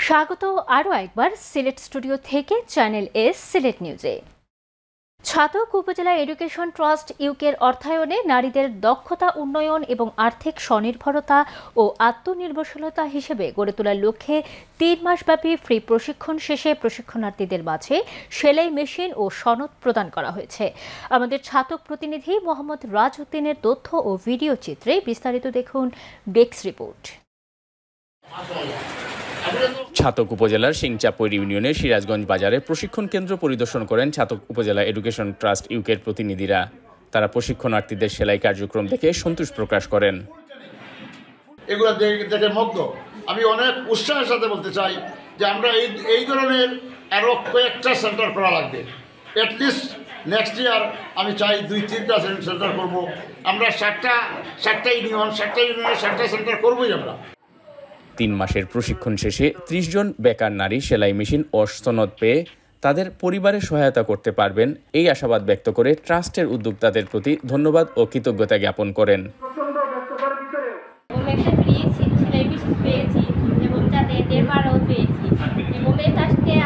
স্বাগত আরও একবার সিলেট স্টুডিও থেকে চ্যানেল এস সিলেট নিউজে। ছাতক উপজেলা এডুকেশন ট্রাস্ট ইউকের অর্থায়নে নারীদের দক্ষতা উন্নয়ন এবং আর্থিক স্বনির্ভরতা ও আত্মনির্ভরশীলতা হিসেবে গড়ে তোলার লক্ষ্যে 3 মাসব্যাপী ফ্রি প্রশিক্ষণ শেষে প্রশিক্ষণার্থীদের মাঝে সেলাই মেশিন ও সনদ প্রদান করা হয়েছে। আমাদের ছাতক প্রতিনিধি মোহাম্মদ রাজ উদ্দিনের তথ্য ও ভিডিও চিত্রে বিস্তারিত দেখুন ডেস্ক রিপোর্ট। ছাতক উপজেলার সিংচাপৈর ইউনিয়নের সিরাজগঞ্জ বাজারে প্রশিক্ষণ কেন্দ্র পরিদর্শন করেন ছাতক উপজেলা এডুকেশন ট্রাস্ট ইউকের প্রতিনিধিরা। তারা প্রশিক্ষণার্থীদের সেলাই কার্যক্রম দেখে সন্তোষ প্রকাশ করেন। এগুলো দেখে মুগ্ধ। আমি অনেক উৎসাহের সাথে বলতে চাই যে আমরা এই ধরনের আরও কয়েকটা সেন্টার করা লাগবে। অ্যাটলিস্ট নেক্সট ইয়ার আমি চাই 2-3টা সেন্টার করব। আমরা 7টা ইউনিয়নের 7টা সেন্টার করবই আমরা। 3 মাসের প্রশিক্ষণ শেষে 30 জন বেকার নারী সেলাই মেশিন ও সনদ পেয়ে তাদের পরিবারে সহায়তা করতে পারবেন এই আশাবাদ ব্যক্ত করে ট্রাস্টের উদ্যোক্তাদের প্রতি ধন্যবাদ ও কৃতজ্ঞতা জ্ঞাপন করেন।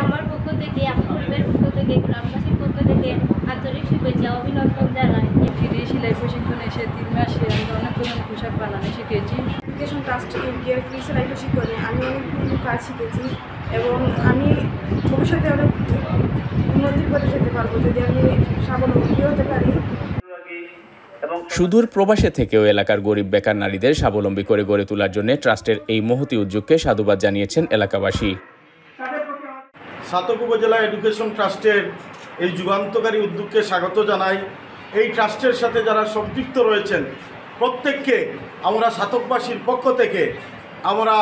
আমার পক্ষ থেকে আমার পরিবারের পক্ষ থেকে গ্রামবাসীর পক্ষ থেকে আন্তরিক শুভেচ্ছা অভিনন্দন জানাই। সেলাই প্রশিক্ষণ এসে 3 মাসে আমি অনেক ধরনের পোশাক বানানো শিখেছি। এডুকেশন ট্রাস্ট ইউকের ফ্রি সেলাই প্রশিক্ষণে আমি অনেকগুলো কাজ শিখেছি এবং আমি ভবিষ্যতে অনেক উন্নতির পথে যেতে পারবো যদি আমি স্বাবলম্বী হতে পারি। সুদূর প্রবাসে থেকেও এলাকার গরিব বেকার নারীদের স্বাবলম্বী করে গড়ে তোলার জন্য ট্রাস্টের এই মহতী উদ্যোগকে সাধুবাদ জানিয়েছেন এলাকাবাসী। ছাতক উপজেলা এডুকেশন ট্রাস্টের এই যুগান্তকারী উদ্যোগকে স্বাগত জানাই। এই ট্রাস্টের সাথে যারা সম্পৃক্ত রয়েছেন প্রত্যেককে আমরা ছাতকবাসীর পক্ষ থেকে আমরা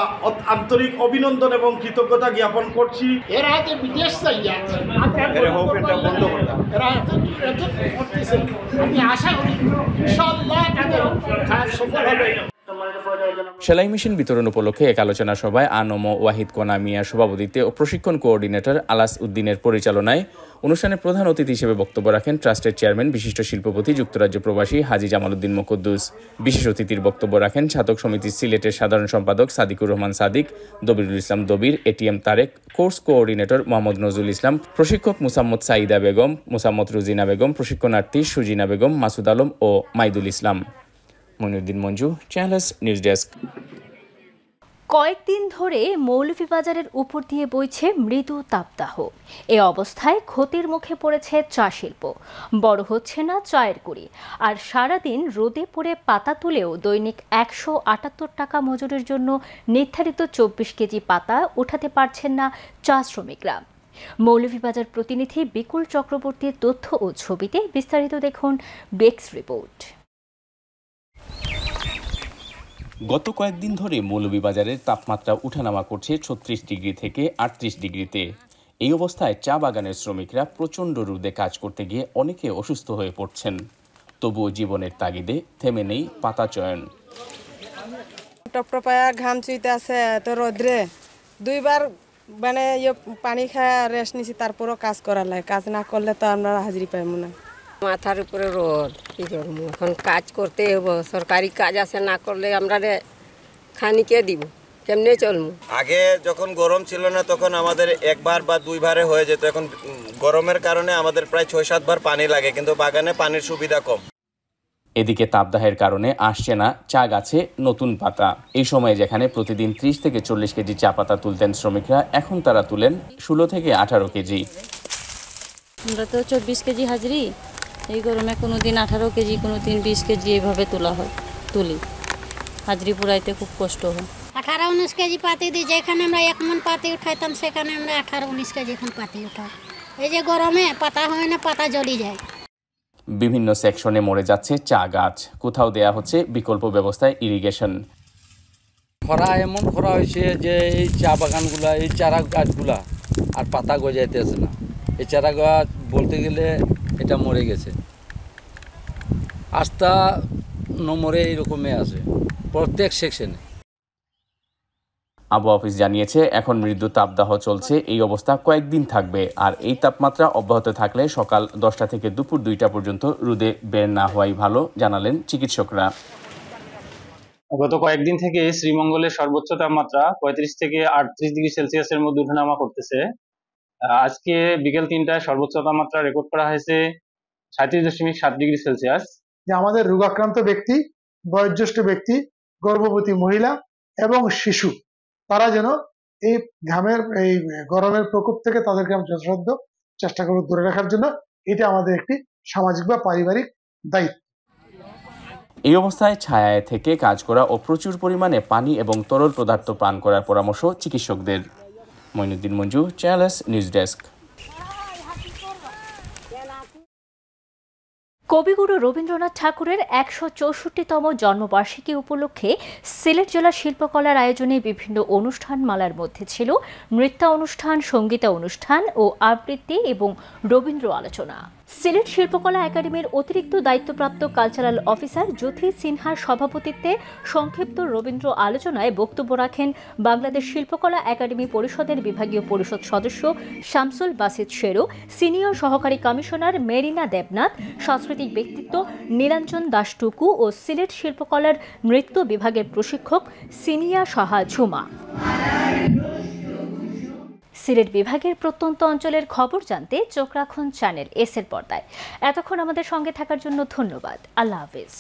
আন্তরিক অভিনন্দন এবং কৃতজ্ঞতা জ্ঞাপন করছি। এরা যে বিদেশ চাইয়া আমি আশা করি ইনশাআল্লাহ তাদের কাজ সফল হবে। সেলাই মেশিন বিতরণ উপলক্ষে এক আলোচনা সভায় আনম ওয়াহিদ কোনা মিয়ার সভাপতিত্বে ও প্রশিক্ষণ কোঅর্ডিনেটর আলাস উদ্দিনের পরিচালনায় অনুষ্ঠানে প্রধান অতিথি হিসেবে বক্তব্য রাখেন ট্রাস্টের চেয়ারম্যান বিশিষ্ট শিল্পপতি যুক্তরাজ্য প্রবাসী হাজী জামাল উদ্দিন মুকদ্দুস। বিশেষ অতিথির বক্তব্য রাখেন ছাতক সমিতি সিলেটের সাধারণ সম্পাদক Sadikur Rahman Sadik, Dabirul Islam Dabir, ATM Tarek, course coordinator Mohammad Nazrul Islam, প্রশিক্ষক মুসাম্মদ সাইদা বেগম, মুসাম্মদ রুজিনা বেগম, প্রশিক্ষণার্থী সুজিনা বেগম, মাসুদ আলম ও Maidul Islam. Moniuddin Monju, channel news desk. কয়েকদিন ধরে মৌলভীবাজারের উপর দিয়ে বইছে মৃদু তাপদাহ। এ অবস্থায় ক্ষতির মুখে পড়েছে চা শিল্প। বড় হচ্ছে না চায়ের কুড়ি, আর সারাদিন রোদে পড়ে পাতা তুলেও দৈনিক 178 টাকা মজুরির জন্য নির্ধারিত 24 কেজি পাতা উঠাতে পারছেন না চা শ্রমিকরা। মৌলভীবাজার প্রতিনিধি বিকুল চক্রবর্তীর তথ্য ও ছবিতে বিস্তারিত দেখুন ডেস্ক রিপোর্ট। গত কয়েকদিন ধরে মৌলভীবাজারের তাপমাত্রা উঠানামা করছে 36 ডিগ্রি থেকে 38 ডিগ্রিতে। এই অবস্থায় চা বাগানের শ্রমিকরা প্রচণ্ড রোদে কাজ করতে গিয়ে অনেকে অসুস্থ হয়ে পড়ছেন। তবুও জীবনের তাগিদে থেমে নেই পাতা চয়ন। টপটপায়া ঘাম চুইতে আছে তো রোদ্রে 2বার মানে পানি খায় রেস্ট নিছি, তারপরও কাজ করার লাগে। কাজ না করলে তো আমরা হাজিরি পাইব না। মাথার উপরে রোদ, কি করবো, এখন কাজ করতে হবো। সরকারি কাজ আছে, না করলে আমরা খানিকে দিব, কেমনে চলবো। আগে যখন গরম ছিল না তখন আমাদের 1বার বা 2বারে হয়ে যেত। এখন গরমের কারণে আমাদের প্রায় 6-7 বার পানি লাগে, কিন্তু বাগানে পানির সুবিধা কম। এদিকে তাপদাহের কারণে আসছে না চা গাছে নতুন পাতা। এই সময়ে যেখানে প্রতিদিন 30 থেকে 40 কেজি চা পাতা তুলতেন শ্রমিকরা, এখন তারা তুলেন 16 থেকে 18 কেজি। আমরা তো 24 কেজি হাজিরি, এই গরমে কোনো দিন 18 কেজি, কোনো দিন 20 কেজি এইভাবে তুলি। হাজিরি পুরাইতে খুব কষ্ট হয়। 18-19 কেজি পাতি দিই। যেখানে আমরা 1 মণ পাতি উঠাইতাম সেখানে আমরা 18-19 কেজি এখন পাতি উঠাই। এই যে গরমে পাতা হয় না, পাতা জ্বলি যায়। বিভিন্ন সেকশনে মরে যাচ্ছে চা গাছ, কোথাও দেয়া হচ্ছে বিকল্প ব্যবস্থায় ইরিগেশন। খরা এমন খরা হয়েছে যে এই চা বাগানগুলা, এই চারা গাছগুলা আর পাতা গজাইতেছে না। এই চারা গাছ বলতে গেলে এটা মরে গেছে, আস্থা নমরে এইরকমই আছে প্রত্যেক সেকশনে। আবহাওয়া অফিস জানিয়েছে এখন মৃদু তাপদাহ চলছে। এই অবস্থা কয়েকদিন থাকবে, আর এই তাপমাত্রা অব্যাহত থাকলে সকাল 10টা থেকে দুপুর 2টা পর্যন্ত রোদে বের না হওয়াই ভালো, জানালেন চিকিৎসকরা। গত কয়েকদিন থেকে শ্রীমঙ্গলের সর্বোচ্চ তাপমাত্রা 35 থেকে 38 ডিগ্রি সেলসিয়াসের মধ্যে ওঠানামা করতেছে। আজকে বিকেল 3টায় সর্বোচ্চ তাপমাত্রা রেকর্ড করা হয়েছে 37.7 ডিগ্রি সেলসিয়াস। যে আমাদের রোগাক্রান্ত ব্যক্তি, বয়োজ্যেষ্ঠ ব্যক্তি, গর্ভবতী মহিলা এবং শিশু তারা যেন এই গরমের প্রকোপ থেকে তাদেরকে আমরা যথাসাধ্য চেষ্টা করব দূরে রাখার জন্য। এটা আমাদের একটি সামাজিক বা পারিবারিক দায়িত্ব। এই অবস্থায় ছায়ায় থেকে কাজ করা ও প্রচুর পরিমাণে পানি এবং তরল পদার্থ পান করার পরামর্শ চিকিৎসকদের। Moinuddin Manju, channel S news desk. কবিগুরু রবীন্দ্রনাথ ঠাকুরের ১৬৪তম জন্মবার্ষিকী উপলক্ষে সিলেট জেলা শিল্পকলার আয়োজনে বিভিন্ন অনুষ্ঠান মালার মধ্যে ছিল নৃত্যানুষ্ঠান, সঙ্গীতানুষ্ঠান ও আবৃত্তি এবং রবীন্দ্র আলোচনা। সিলেট শিল্পকলা একাডেমির অতিরিক্ত দায়িত্বপ্রাপ্ত কালচারাল অফিসার জ্যোতি সিনহার সভাপতিত্বে সংক্ষিপ্ত রবীন্দ্র আলোচনায় বক্তব্য রাখেন বাংলাদেশ শিল্পকলা একাডেমি পরিষদের বিভাগীয় পরিষদ সদস্য শামসুল বাসিত শেরু, সিনিয়র সহকারী কমিশনার মেরিনা দেবনাথ, সাংস্কৃতিক ব্যক্তিত্ব নীলাঞ্জন দাস টুকু ও সিলেট শিল্পকলার নৃত্য বিভাগের প্রশিক্ষক সিনিয়া সাহা ঝুমা। সিলেট বিভাগের প্রত্যন্ত অঞ্চলের খবর জানতে চোখ রাখুন চ্যানেল এস এর পর্দায়। এতক্ষণ আমাদের সঙ্গে থাকার জন্য ধন্যবাদ। আল্লাহ হাফেজ।